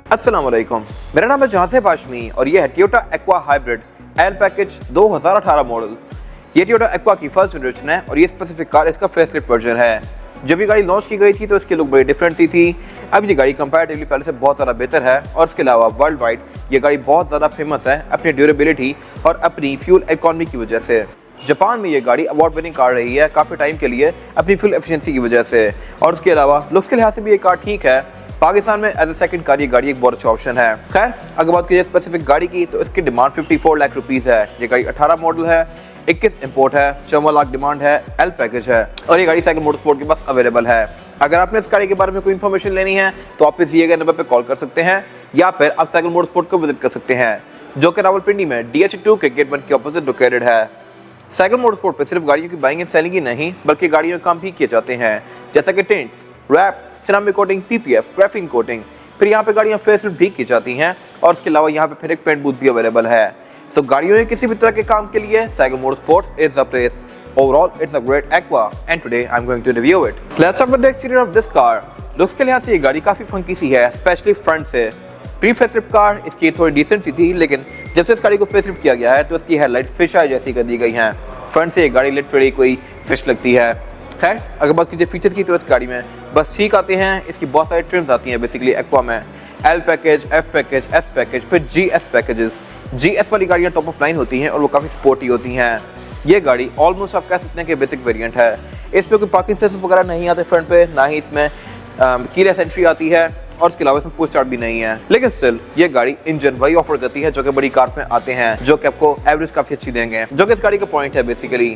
अस्सलाम वालेकुम, मेरा नाम है जहां बाशमी और ये है Toyota aqua hybrid L package 2018 model. ये टोयोटा एक्वा की फर्स्ट जनरेशन है और ये स्पेसिफिक कार इसका फेसलिफ्ट वर्जन है। जब ये गाड़ी लॉन्च की गई थी तो इसकी लुक बड़ी डिफरेंट सी थी। अब ये गाड़ी कंपैरेटिवली पहले से बहुत ज़्यादा बेहतर है और इसके अलावा वर्ल्ड वाइड ये गाड़ी बहुत ज़्यादा फेमस है अपनी ड्यूरेबिलिटी और अपनी फ्यूल इकोनॉमी की वजह से। जापान में ये गाड़ी अवार्ड विनिंग कार रही है काफ़ी टाइम के लिए अपनी फ्यूल एफिशिएंसी की वजह से, और उसके अलावा लुक्स के लिहाज से भी ये कार ठीक है। पाकिस्तान में एज ए सेकंड कार ये गाड़ी एक बहुत अच्छा ऑप्शन है। खैर, अगर बात की जाए स्पेसिफिक गाड़ी की तो इसकी डिमांड 54 लाख रुपीज़ है। ये गाड़ी 18 मॉडल है, 21 इंपोर्ट है, 54 लाख डिमांड है, एल पैकेज है और ये गाड़ी साइकिल मोटरस्पोर्ट के पास अवेलेबल है। अगर आपने इस गाड़ी के बारे में कोई इन्फॉर्मेशन लेनी है तो आप इस दिए गए नंबर पर कॉल कर सकते हैं या फिर आप साइकिल मोटरस्पोर्ट को विजिट कर सकते हैं जो कि रावलपिंडी में DH2 के गेट 1 के ऑपोजिट लोकेटेड है। साइकिल मोटरस्पोर्ट पे सिर्फ गाड़ियों की बाइंग एंड सेलिंग ही नहीं बल्कि गाड़ियों के काम भी किए जाते हैं, जैसा कि tints, wrap, ceramic coating, PPF, graphene coating. फिर यहाँ पे गाड़ियाँ फेसलिफ्ट भी की जाती हैं और उसके अलावा यहाँ पे फिर एक पेंट बूथ भी अवेलेबल है। तो गाड़ियों में किसी भी तरह के काम के लिए cycle motorsports is the place. Overall, it's a great Aqua, and today I'm going to review it. Let's start with the exterior of this car. Looks के लिहाज से ये गाड़ी काफी फंकी सी है, स्पेशली फ्रंट से। प्री फेसलिफ्ट कार इसकी थोड़ी डिसेंट सी थी, लेकिन जब से इस गाड़ी को फेसलिफ्ट किया गया है तो इसकी हेडलाइट फिश आई जैसी कर दी गई हैं। फ्रंट से ये गाड़ी लिटरली कोई फिश लगती है। खैर, अगर बात कीजिए फीचर की तो इस गाड़ी में बस ठीक आते हैं। इसकी बहुत सारी ट्रिम्स आती हैं बेसिकली एक्वा में, L package, F package, S package, फिर GS पैकेजेस। GS वाली गाड़ियाँ टॉप ऑफ लाइन होती हैं और वो काफ़ी स्पोर्टी होती हैं। ये गाड़ी ऑलमोस्ट आप कह सकते हैं कि बेसिक वेरिएंट है। इसमें कोई पार्किंग सेंसर वगैरह नहीं आते फ्रंट पे, ना ही इसमें कीलेस एंट्री आती है और इसके अलावा इसमें पुश स्टार्ट भी नहीं है। लेकिन स्टिल ये गाड़ी इंजन वही ऑफर करती है जो कि बड़ी कार्स में आते हैं, जो कि आपको एवरेज काफ़ी अच्छी देंगे, जो कि इस गाड़ी का पॉइंट है बेसिकली।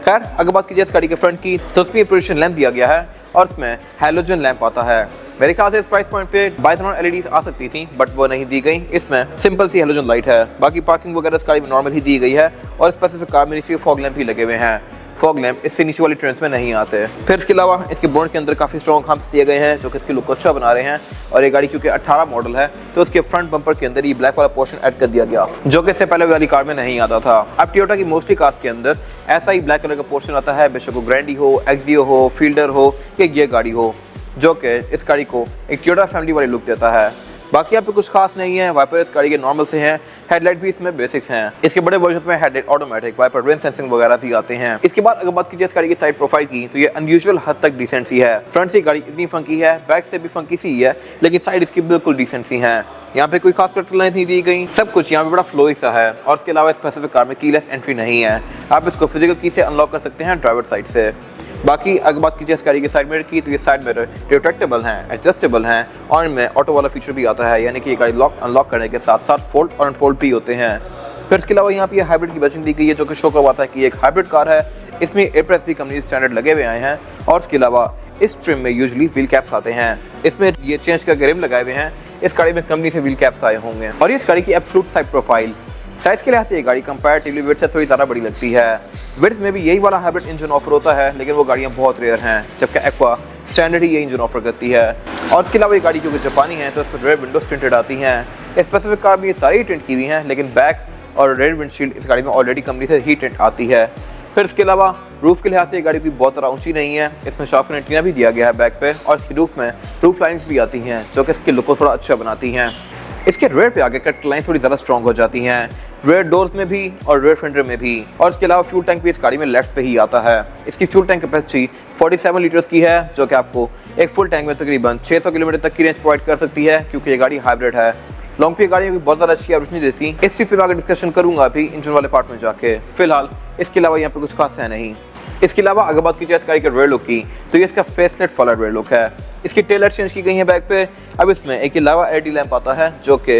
खैर, अगर बात कीजिए इस गाड़ी के फ्रंट की तो उसमें पोजिशन लैंप दिया गया है और इसमें हैलोजन लैंप आता है। मेरे ख्याल से इस प्राइस पॉइंट पे बाइथनॉन LEDs आ सकती थी बट वो नहीं दी गई। इसमें सिंपल सी हैलोजन लाइट है। बाकी पार्किंग वगैरह इस गाड़ी में नॉर्मल ही दी गई है और स्पेसिफिक कार में नीचे फॉग लैंप भी लगे हुए हैं। फॉग लैंप इससे नीचे वाली ट्रेंड्स में नहीं आते। फिर इसके अलावा इसके बोनट के अंदर काफ़ी स्ट्रॉन्ग हम्प्स दिए गए हैं जो कि इसकी लुक को अच्छा बना रहे हैं। और ये गाड़ी क्योंकि 18 मॉडल है तो उसके फ्रंट बम्पर के अंदर ये ब्लैक वाला पोर्शन ऐड कर दिया गया जो कि इससे पहले वाली कार में नहीं आता था। अब टोयोटा की मोस्टली कार्स के अंदर ऐसा ही ब्लैक कलर का पोर्शन आता है, बेशक वो ग्रैंडी हो, एक्सियो हो, फील्डर हो या ये गाड़ी हो, जो कि इस गाड़ी को एक टोयोटा फैमिली वाली लुक देता है। बाकी यहाँ पे कुछ खास नहीं है। वाइपर इस गाड़ी के नॉर्मल से हैं, हेडलाइट भी इसमें बेसिक्स हैं। इसके बड़े वर्जन में headlight automatic, wiper rain sensing वगैरह भी आते हैं। इसके बाद अगर बात कीजिए इस गाड़ी की साइड प्रोफाइल की तो ये अनयूजुअल हद तक डिसेंट सी है। फ्रंट से गाड़ी इतनी फंकी है, बैक से भी फंकी सी है, लेकिन साइड इसकी बिल्कुल डिसेंट सी है। यहाँ पे कोई खास कट लाइन नहीं दी गई, सब कुछ यहाँ पे बड़ा फ्लोई सा है। और इसके अलावा स्पेसिफिक कार में कीलेस एंट्री नहीं है, आप इसको फिजिकल की से अनलॉक कर सकते हैं ड्राइवर साइड से। बाकी अगर बात कीजिए इस गाड़ी के साइड मिरर की तो ये साइड मिरर रिट्रैक्टेबल हैं, एडजस्टेबल हैं और इनमें ऑटो वाला फीचर भी आता है, यानी कि ये गाड़ी लॉक अनलॉक करने के साथ साथ फोल्ड और अनफोल्ड भी होते हैं। फिर इसके अलावा यहाँ पे हाइब्रिड की बैचिंग दी गई है जो कि शो करवाता है कि एक हाइब्रिड कार है। इसमें एयरप्रेस भी कंपनी स्टैंडर्ड लगे हुए आए हैं और इसके अलावा इस ट्रिम में यूजुअली व्हील कैप्स आते हैं। इसमें ये चेंज करके रिम लगाए हुए हैं। इस गाड़ी में कंपनी से व्हील कैप्स आए होंगे। और इस गाड़ी की एब्सोल्यूट साइड प्रोफाइल साइज के लिहाज से ये गाड़ी कंपैरेटिवली विड्थ से थोड़ी ज़्यादा बड़ी लगती है। विड्थ में भी यही वाला हाइब्रिड इंजन ऑफर होता है, लेकिन वो गाड़ियाँ बहुत रेयर हैं, जबकि एक्वा स्टैंडर्ड ही ये इंजन ऑफर करती है। और इसके अलावा ये गाड़ी क्योंकि जापानी है तो इस पर रेयर विंडोज टिंटेड आती हैं। स्पेसिफिक कार में ये सारी टिंट की हुई हैं, लेकिन बैक और रेयर विंडशील्ड इस गाड़ी में ऑलरेडी कंपनी से ही टिंट आती है। फिर इसके अलावा रूफ के लिहाज से ये गाड़ी कोई बहुत ज़्यादा ऊंची नहीं है। इसमें शार्प एंटीना भी दिया गया है बैक पे और इसकी रूफ में रूफ लाइन्स भी आती हैं जो कि इसके लुक को थोड़ा अच्छा बनाती हैं। इसके रेयर पे आगे कट लाइन थोड़ी ज़्यादा स्ट्रॉन्ग हो जाती हैं, रेयर डोर्स में भी और रेयर फेंडर में भी। और इसके अलावा फ्यूल टैंक भी इस गाड़ी में लेफ्ट पे ही आता है। इसकी फ्यूल टैंक कैपेसिटी 47 लीटर्स की है जो कि आपको एक फुल टैंक में तकरीबन 600 किलोमीटर तक की रेंज प्रोवाइड कर सकती है क्योंकि ये गाड़ी हाइब्रिड है। लॉन्ग पे गाड़ियों की बहुत ज़्यादा अच्छी एवरेज नहीं देती। इस चीज़ पर मैं आगे डिस्कशन करूँगा अभी इंजन वाले पार्ट में जाके। फिलहाल इसके अलावा यहाँ पे कुछ खास है नहीं। इसके अलावा अगर बात की जाए इस गाड़ी के रेयर लुक की तो ये इसका फेसलेट वाला रेयर लुक है। इसकी टेल लाइट चेंज की गई है बैक पे। अब इसमें एक अलावा LED लैंप आता है जो कि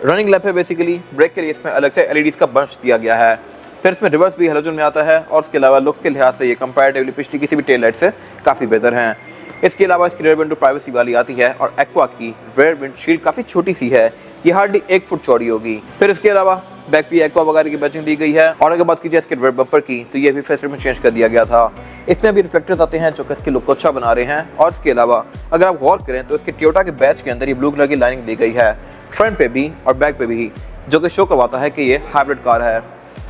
रनिंग लैंप है बेसिकली। ब्रेक के लिए इसमें अलग से LEDs का बंच दिया गया है। फिर इसमें रिवर्स भी हैलोजन में आता है और उसके अलावा लुक्स के लिहाज से ये कंपैरेटिवली पिछली किसी भी टेल लाइट से काफ़ी बेहतर हैं। इसके अलावा इसकी रेयर विंडो प्राइवेसी वाली आती है और एक्वा की रेयर विंडशील्ड काफ़ी छोटी सी है, ये हार्डली 1 फुट चौड़ी होगी। फिर इसके अलावा बैक भी एक्वा वगैरह की बैचिंग दी गई है। और अगर बात कीजिए इसके रेयर बम्पर की तो ये भी फेसलिफ्ट में चेंज कर दिया गया था। इसमें भी रिफ्लेक्टर्स आते हैं जो कि इसके लुक को अच्छा बना रहे हैं। और इसके अलावा अगर आप गौर करें तो इसके टोयोटा के बैच के अंदर ये ब्लू कलर की लाइनिंग दी गई है फ्रंट पे भी और बैक पे भी, जो कि शो करवाता है कि ये हाइब्रिड कार है।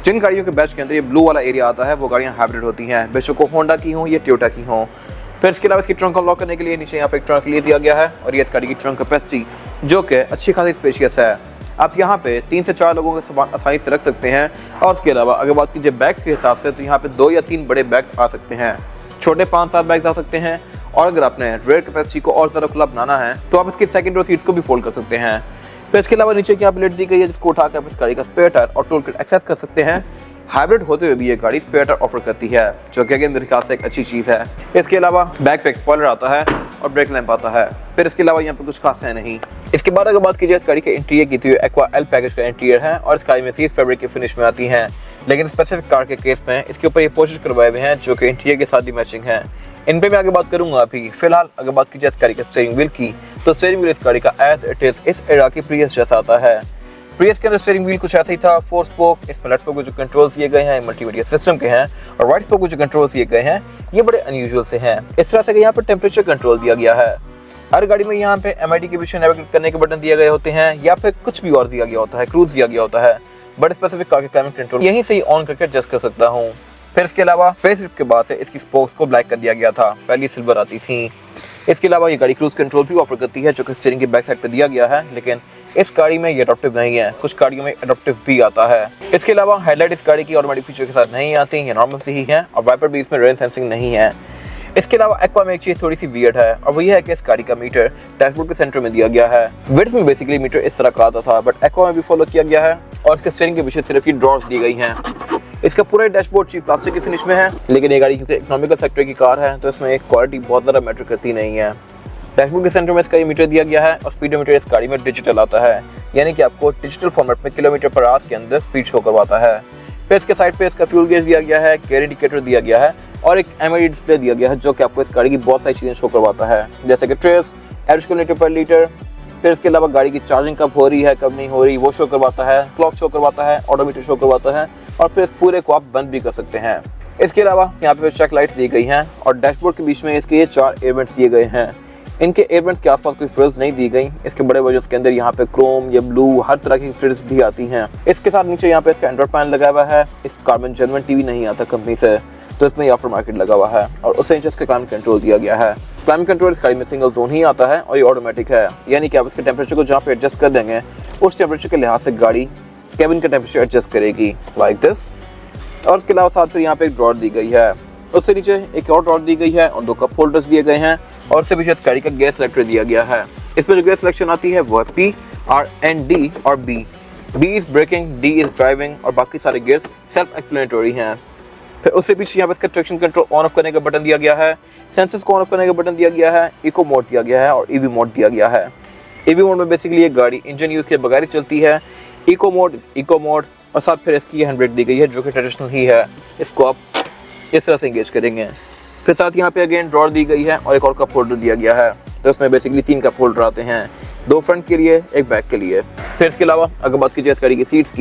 जिन गाड़ियों के बैच के अंदर ये ब्लू वाला एरिया आता है वो गाड़ियाँ हाइब्रिड होती हैं, बेशक वो होंडा की हों या टोयोटा की हों। फिर इसके अलावा इसकी ट्रंक अनलॉक करने के लिए नीचे यहाँ पे एक ट्रंक ले दिया गया है और ये इस गाड़ी की ट्रंक कैपेसिटी जो कि अच्छी खासी स्पेशियस है। आप यहाँ पे 3 से 4 लोगों का सामान आसानी से रख सकते हैं। और उसके अलावा अगर बात कीजिए बैग्स के हिसाब से तो यहाँ पे 2 या 3 बड़े बैग्स आ सकते हैं, छोटे 5-7 बैग्स आ सकते हैं। और अगर आपने रेयर कैपेसिटी को और ज़्यादा खुला बनाना है तो आप इसकी सेकंड रो सीट्स को भी फोल्ड कर सकते हैं। तो इसके अलावा नीचे की प्लेट दी गई है जिसको उठाकर आप इस गाड़ी का स्पेयर टायर और टूल किट एक्सेस कर सकते हैं। हाइब्रिड होते हुए भी ये गाड़ी स्पेयर टायर ऑफर करती है, जो कि अगेन मेरे ख्याल से एक अच्छी चीज़ है। इसके अलावा बैक पे स्पॉइलर आता है और ब्रेक लैंप आता है। फिर इसके अलावा यहाँ पे कुछ खास है नहीं। इसके बाद अगर बात कीजिए इस गाड़ी के इंटीरियर की तो ये एक्वा एल पैकेज का इंटीरियर है और इस गाड़ी में 30 फैब्रिक की फिनिश में आती हैं। लेकिन स्पेसिफिक कार के केस में इसके ऊपर ये पोस्टर्स करवाए हुए हैं जो कि इंटीरियर के साथ ही मैचिंग है। इन पे मैं आगे बात करूंगा अभी। फिलहाल अगर बात कीजिए इस गाड़ी के स्टीयरिंग व्हील की तो स्टीयरिंग व्हील इस गाड़ी का एज इट इज इस एरा की प्रियस जैसा आता है। प्रियस के अंदर स्टीयरिंग व्हील कुछ ऐसा ही था, 4 स्पोक। इसमें लेफ्ट स्पोक को जो कंट्रोल्स दिए गए हैं मल्टीमीडिया सिस्टम के हैं और राइट स्पोक को जो कंट्रोल्स दिए गए हैं ये बड़े अनयूजुअल से हैं। इस तरह से यहाँ पर टेम्परेचर कंट्रोल दिया गया है। हर गाड़ी में यहाँ पे MID के पीछे नेविगेट करने के बटन दिए गए होते हैं या फिर कुछ भी और दिया गया होता है, क्रूज दिया गया होता है। बट स्पेसिफिक कार के क्लाइमेट कंट्रोल यहीं से ही ऑन करके एडजस्ट कर सकता हूँ। फिर इसके अलावा फेसलिफ्ट के बाद से इसकी स्पोक्स को ब्लैक कर दिया गया था, पहले सिल्वर आती थी। इसके अलावा ये गाड़ी क्रूज कंट्रोल भी ऑफर करती है जो कि स्टीयरिंग की बैक साइड पे दिया गया है, लेकिन इस गाड़ी में ये एडॉप्टिव नहीं है, कुछ गाड़ियों में एडॉप्टिव भी आता है। इसके अलावा हेडलाइट इस गाड़ी की ऑटोमेटिक फीचर के साथ नहीं आती, ये नॉर्मल से ही है और वाइपर भी इसमें रेन सेंसिंग नहीं है। इसके अलावा एक्वा में एक चीज थोड़ी सी वियर्ड है और वो ये है कि इस गाड़ी का मीटर डैशबोर्ड के सेंटर में दिया गया है। विड्थ में बेसिकली मीटर इस तरह का आता था बट एक्वा में भी फॉलो किया गया है और इसके स्टीयरिंग के पीछे सिर्फ ये ड्रॉर्स दी गई हैं। इसका पूरा डैशबोर्ड चीप प्लास्टिक की फिनिश में है, लेकिन ये गाड़ी क्योंकि इकोनॉमिकल सेक्टर की कार है तो इसमें एक क्वालिटी बहुत ज़्यादा मैटर करती नहीं है। डैशबोर्ड के सेंटर में इसका ये मीटर दिया गया है और स्पीडोमीटर इस गाड़ी में डिजिटल आता है, यानी कि आपको डिजिटल फॉर्मेट में किलोमीटर पर आवर के अंदर स्पीड शो करवाता है। फिर इसके साइड पे इसका फ्यूल गेज दिया गया है, गेयर इंडिकेटर दिया गया है और एक MID डिस्प्ले दिया गया है जो कि आपको इस गाड़ी की बहुत सारी चीज़ें शो करवाता है, जैसे कि ट्रिप्स, एवरेज किलोमीटर पर लीटर। फिर इसके अलावा गाड़ी की चार्जिंग कब हो रही है कब नहीं हो रही वो शो करवाता है, क्लॉक शो करवाता है, ऑडोमीटर शो करवाता है और फिर इस पूरे को आप बंद भी कर सकते हैं। इसके अलावा यहाँ पे चेक लाइट्स दी गई हैं और डैशबोर्ड के बीच में इसके ये 4 एयरवेंट्स दिए गए हैं। इनके एयरवेंट्स के आसपास कोई फ्रिल्स नहीं दी गई। इसके बड़े वर्जन्स के अंदर यहाँ पे क्रोम या ब्लू हर तरह की फ्रिल्स भी आती हैं। इसके साथ नीचे यहाँ पे इसका एंड्रॉइड पैनल लगा हुआ है। इस कार में जेन्युइन टीवी नहीं आता कंपनी से, तो इसमें आफ्टर मार्केट लगा हुआ है और उससे नीचे इसका क्लाइमेट कंट्रोल दिया गया है। क्लाइमेट कंट्रोल इस गाड़ी में सिंगल जोन ही आता है और ये ऑटोमेटिक है, यानी कि आप इसके टेम्परेचर को जहाँ पे एडजस्ट कर देंगे उस टेम्परेचर के लिहाज से गाड़ी केबिन का टेम्परेचर एडजस्ट करेगी, लाइक दिस। और इसके अलावा साथ फिर यहाँ पे एक ड्रॉर दी गई है, उससे नीचे एक और ड्रॉर दी गई है और 2 कप होल्डर्स दिए गए हैं और उससे पीछे इस गाड़ी का गियर सेलेक्टर दिया गया है। इसमें जो गियर सिलेक्शन आती है वो है P, R, N, D और B। B is braking, D is driving और बाकी सारे गियर्स सेल्फ एक्सप्लेनेटरी हैं। फिर उससे पीछे यहाँ पे इसका ट्रैक्शन कंट्रोल ऑन ऑफ करने का बटन दिया गया है, सेंसर्स को ऑन ऑफ करने का बटन दिया गया है, इको मोड दिया गया है और EV मोड दिया गया है। EV मोड में बेसिकली ये गाड़ी इंजन यूज के बगैर चलती है। इको मोड और साथ फिर इसकी हैंड ब्रेक दी गई है जो कि ट्रेडिशनल ही है, इसको आप इस तरह से इंगेज करेंगे। फिर साथ यहाँ पे अगेन ड्रॉर दी गई है और एक और कप होल्डर दिया गया है, तो इसमें बेसिकली 3 कप होल्डर आते हैं, 2 फ्रंट के लिए 1 बैक के लिए। फिर इसके अलावा अगर बात कीजिए इस गाड़ी की सीट्स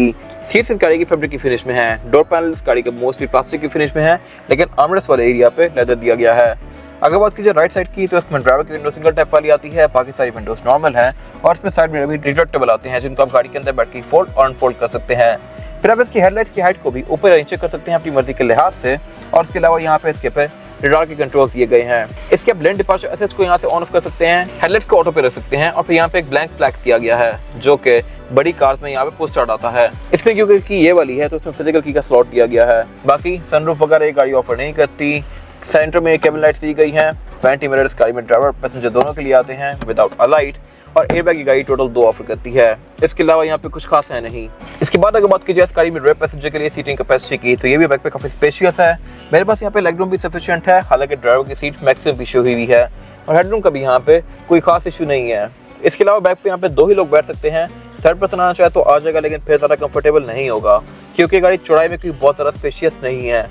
इस गाड़ी की फैब्रिक की फिनिश में है। डोर पैनल इस गाड़ी के मोस्टली प्लास्टिक की फिनिश में है, लेकिन आर्मरेस्ट वाले एरिया पे लेदर दिया गया है। अगर बात कीजिए राइट साइड की तो इसमें ड्राइवर की विंडो सिंगल टैप वाली आती है, बाकी सारी विंडोज नॉर्मल है और इसमें साइड में भी रिट्रैक्टेबल आते हैं जिनको आप गाड़ी के अंदर बैठ के फोल्ड और अनफोल्ड कर सकते हैं। फिर आप इसकी हेडलाइट्स की हाइट को भी ऊपर या नीचे कर सकते हैं अपनी मर्जी के लिहाज से और इसके अलावा यहाँ पे इसके पे रडार के कंट्रोल्स दिए गए हैं। इसके ब्लेंड डिपार्चर असिस्ट को यहाँ से ऑन ऑफ कर सकते हैं, हेडलाइट्स को ऑटो पे रख सकते हैं और फिर यहाँ पे एक ब्लैंक फ्लैग दिया गया है जो कि बड़ी कार्स में यहाँ पे पोस्ट आता है। इसमें क्योंकि ये वाली है तो इसमें फिजिकल की का स्लॉट दिया गया है। बाकी सनरूफ वगैरह ये गाड़ी ऑफर नहीं करती। सेंटर में केबिन लाइट्स दी गई हैं, वेंटी मिरर्स गाड़ी में ड्राइवर पैसेंजर दोनों के लिए आते हैं विदाउट अ लाइट और एयरबैग की गाड़ी टोटल 2 ऑफर करती है। इसके अलावा यहाँ पे कुछ खास है नहीं। इसके बाद अगर बात कीजिए इस गाड़ी में रेयर पैसेंजर के लिए सीटिंग कैपेसिटी की तो ये भी बैक पे काफी स्पेशियस है। मेरे पास यहाँ पे लेग रूम भी सफिशिएंट है, हालांकि ड्राइवर की सीट मैक्सिमम इशू हुई है और हेडरूम का भी यहाँ पे कोई खास इशू नहीं है। इसके अलावा बैक पे यहाँ पे 2 ही लोग बैठ सकते हैं, थर्ड पर्सन आना चाहे तो आ जाएगा, लेकिन फिर ज़्यादा कंफर्टेबल नहीं होगा क्योंकि गाड़ी चौड़ाई में कोई बहुत ज़्यादा स्पेशियस नहीं है।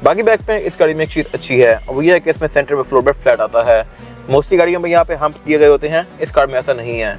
बाकी बैक पे इस गाड़ी में एक चीज़ अच्छी है और वो ये है कि इसमें सेंटर में फ्लोर बेड फ्लैट आता है। मोस्टली गाड़ियों में यहाँ पे हम्प दिए गए होते हैं, इस कार में ऐसा नहीं है।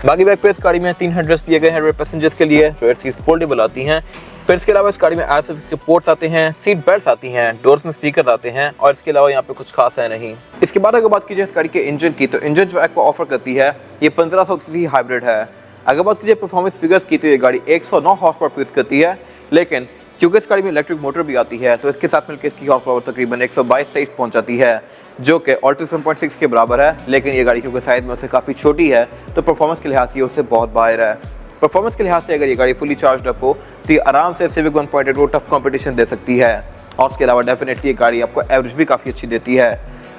बाकी बैक पे इस गाड़ी में 3 हेडरेस्ट दिए गए हैं रेयर पैसेंजर्स के लिए, रेयर सीट्स फोल्डेबल आती हैं। फिर इसके अलावा इस गाड़ी में एयरसेस के पोर्ट्स आते हैं, सीट बेल्ट आती हैं, डोर्स में स्पीकर आते हैं और इसके अलावा यहाँ पे कुछ खास है नहीं। इसके बाद अगर बात कीजिए इस गाड़ी के इंजन की तो इंजन जो एक्वा ऑफर करती है ये 1500 सीसी हाइब्रिड है। अगर बात कीजिए परफॉर्मेंस फिगर्स की तो ये गाड़ी 109 हॉर्स पावर प्रोड्यूस करती है, लेकिन क्योंकि इस गाड़ी में इलेक्ट्रिक मोटर भी आती है, तो इसके साथ मिलकर इसकी हॉर्स पावर तकरीबन 122-23 पहुंच जाती है, जो कि ऑल्टो 7.6 के बराबर है। लेकिन ये गाड़ी क्योंकि साइज में उससे काफ़ी छोटी है, तो परफॉर्मेंस के लिहाज से उससे बहुत बाहर है। परफॉर्मेंस के लिहाज से अगर ये गाड़ी फुली चार्ज अप हो तो ये आराम से सिविक 1.8 को टफ कंपटीशन दे सकती है। और उसके अलावा डेफिनेटली ये गाड़ी आपको एवरेज भी काफ़ी अच्छी देती है।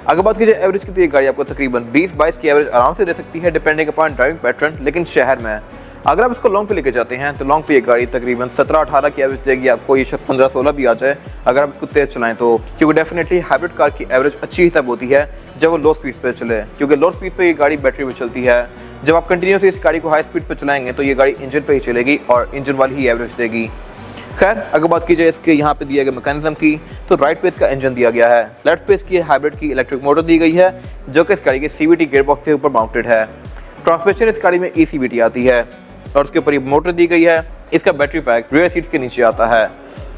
अगर बात कीजिए एवरेज की, तो ये गाड़ी आपको तकरीबन 20-22 की एवरेज आराम से दे सकती है, डिपेंडिंग अपॉन ड्राइविंग पैटर्न। लेकिन शहर में अगर आप इसको लॉन्ग पे लेके जाते हैं तो लॉन्ग पे ये गाड़ी तकरीबन 17-18 की एवरेज देगी आपको, ये 15-16 भी आ जाए अगर आप इसको तेज चलाएं तो। क्योंकि डेफिनेटली हाइब्रिड कार की एवरेज अच्छी ही तब होती है जब वो लो स्पीड पे चले, क्योंकि लो स्पीड पे ये गाड़ी बैटरी में चलती है। जब आप कंटिन्यूसली इस गाड़ी को हाई स्पीड पे चलाएंगे तो ये गाड़ी इंजन पे ही चलेगी और इंजन वाली ही एवरेज देगी। खैर, अगर बात की जाए इसके यहाँ पे दिए गए मैकेनिज्म की, तो राइट पे इसका इंजन दिया गया है, लेफ्ट पे इसकी हाइब्रिड की इलेक्ट्रिक मोटर दी गई है, जो कि इस गाड़ी के CVT गियरबॉक्स के ऊपर माउंटेड है। ट्रांसमिशन इस गाड़ी में ECVT आती है और उसके ऊपर ये मोटर दी गई है। इसका बैटरी पैक रियर सीट के नीचे आता है।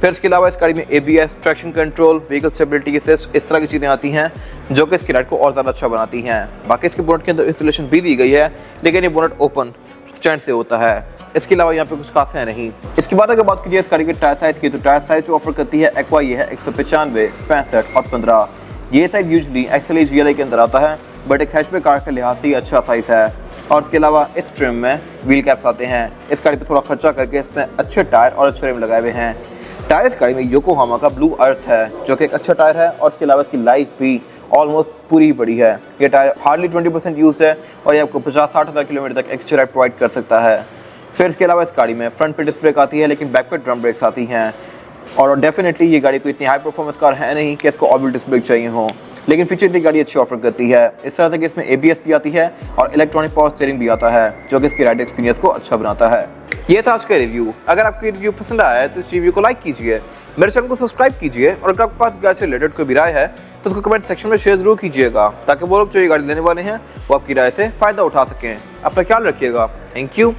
फिर इसके अलावा इस गाड़ी में ABS, traction control, vehicle stability assist, इस तरह की चीज़ें आती हैं जो कि इसकी राइड को और ज़्यादा अच्छा बनाती हैं। बाकी इसके बोनट के अंदर इंस्टॉलेशन भी दी गई है, लेकिन ये बोनट ओपन स्टैंड से होता है। इसके अलावा यहाँ पे कुछ खास है नहीं। इसके बाद अगर बात कीजिए इस गाड़ी के टायर साइज़ की, तो टायर साइज़ जो ऑफर करती है एक्वा ये है 195, 65 और 15। ये साइज यूजली XLE GLE के अंदर आता है, बट एक हैचबैक कार के लिहाज से अच्छा साइज़ है। और इसके अलावा इस ट्रिम में व्हील कैप्स आते हैं। इस गाड़ी पे थोड़ा खर्चा करके इसमें अच्छे टायर और अच्छे रिम लगाए हुए हैं। टायर इस गाड़ी में योकोहामा का ब्लू अर्थ है, जो कि एक अच्छा टायर है। और इसके अलावा इसकी लाइफ भी ऑलमोस्ट पूरी बड़ी है। ये टायर हार्डली 20% यूज़ है और ये आपको 50-60 हज़ार किलोमीटर तक एक्स्ट्रा राइड प्रोवाइड कर सकता है। फिर इसके अलावा इस गाड़ी में फ्रंट पे डिस्क ब्रेक आती है, लेकिन बैक पे ड्रम ब्रेक्स आती हैं। और डेफिनेटली ये गाड़ी कोई इतनी हाई परफॉर्मेंस कार है नहीं कि इसको ऑर्बिटल डिस्क ब्रेक चाहिए हो, लेकिन फीचर की गाड़ी अच्छी ऑफर करती है। इस तरह से कि इसमें ABS भी आती है और इलेक्ट्रॉनिक पावर स्टीयरिंग भी आता है, जो कि इसकी राइड एक्सपीरियंस को अच्छा बनाता है। ये था आज का रिव्यू। अगर आपको ये रिव्यू पसंद आया है तो इस रिव्यू को लाइक कीजिए, मेरे चैनल को सब्सक्राइब कीजिए, और अगर आपके पास गाड़ी से रिलेटेड कोई भी राय है तो उसको कमेंट सेक्शन में शेयर जरूर कीजिएगा, ताकि वो लोग जो ये गाड़ी लेने वाले हैं वो आपकी राय से फ़ायदा उठा सकें। अपना ख्याल रखिएगा। Thank you.